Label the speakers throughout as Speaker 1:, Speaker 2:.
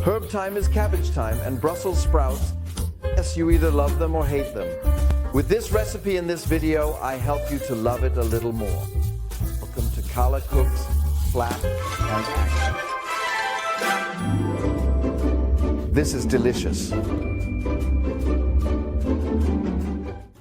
Speaker 1: Herb time is cabbage time, and Brussels sprouts, yes, you either love them or hate them. With this recipe in this video, I help you to love it a little more. Welcome to Carla Cook's Flap and Action. This is delicious.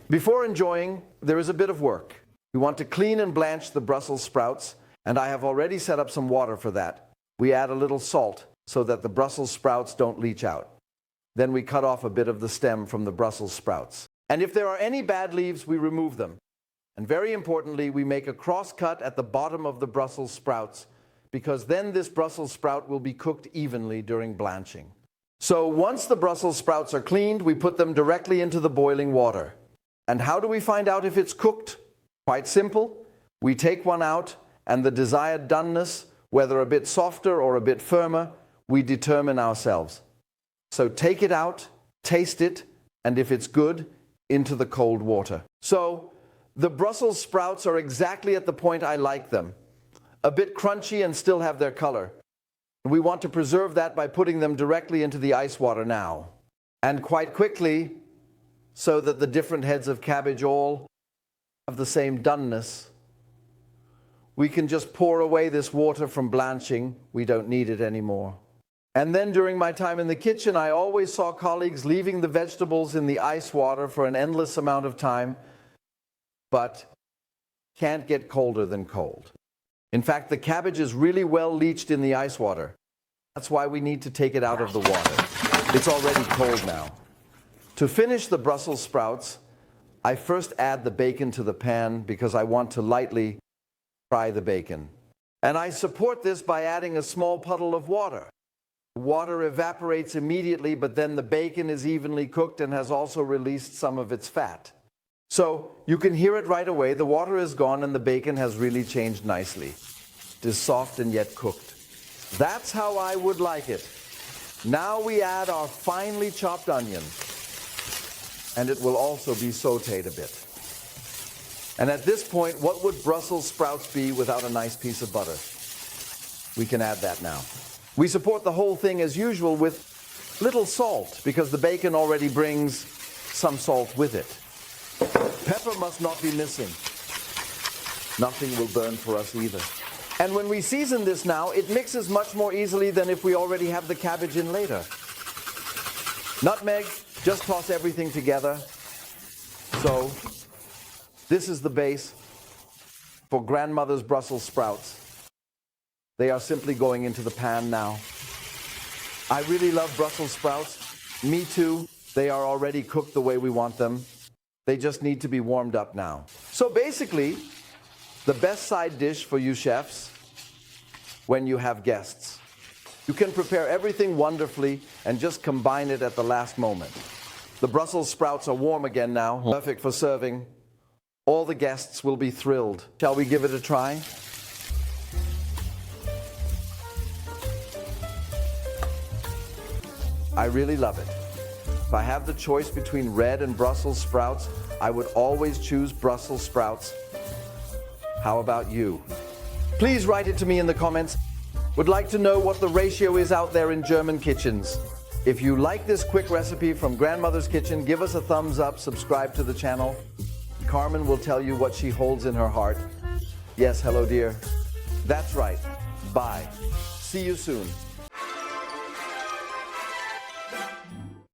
Speaker 1: Before enjoying, there is a bit of work. We want to clean and blanch the Brussels sprouts, and I have already set up some water for that. We add a little salt so that the Brussels sprouts don't leach out. Then we cut off a bit of the stem from the Brussels sprouts. And if there are any bad leaves, we remove them. And very importantly, we make a cross cut at the bottom of the Brussels sprouts, because then this Brussels sprout will be cooked evenly during blanching. So once the Brussels sprouts are cleaned, we put them directly into the boiling water. And how do we find out if it's cooked? Quite simple. We take one out, and the desired doneness, whether a bit softer or a bit firmer, we determine ourselves. So take it out, taste it, and if it's good, into the cold water. So the Brussels sprouts are exactly at the point I like them. A bit crunchy and still have their color. We want to preserve that by putting them directly into the ice water now. And quite quickly, so that the different heads of cabbage all have the same doneness. We can just pour away this water from blanching. We don't need it anymore. And then during my time in the kitchen, I always saw colleagues leaving the vegetables in the ice water for an endless amount of time, but can't get colder than cold. In fact, the cabbage is really well leached in the ice water. That's why we need to take it out of the water. It's already cold now. To finish the Brussels sprouts, I first add the bacon to the pan because I want to lightly fry the bacon. And I support this by adding a small puddle of water. The water evaporates immediately, but then the bacon is evenly cooked and has also released some of its fat. So you can hear it right away. The water is gone and the bacon has really changed nicely. It is soft and yet cooked. That's how I would like it. Now we add our finely chopped onion, and it will also be sautéed a bit. And at this point, what would Brussels sprouts be without a nice piece of butter? We can add that now. We support the whole thing as usual with little salt, because the bacon already brings some salt with it. Pepper must not be missing. Nothing will burn for us either. And when we season this now, it mixes much more easily than if we already have the cabbage in later. Nutmeg, just toss everything together. So this is the base for grandmother's Brussels sprouts. They are simply going into the pan now. I really love Brussels sprouts. Me too. They are already cooked the way we want them. They just need to be warmed up now. So basically, the best side dish for you chefs when you have guests. You can prepare everything wonderfully and just combine it at the last moment. The Brussels sprouts are warm again now, perfect for serving. All the guests will be thrilled. Shall we give it a try? I really love it. If I have the choice between red and Brussels sprouts, I would always choose Brussels sprouts. How about you? Please write it to me in the comments. Would like to know what the ratio is out there in German kitchens. If you like this quick recipe from Grandmother's Kitchen, give us a thumbs up, subscribe to the channel. Carmen will tell you what she holds in her heart. Yes, hello dear. That's right. Bye. See you soon.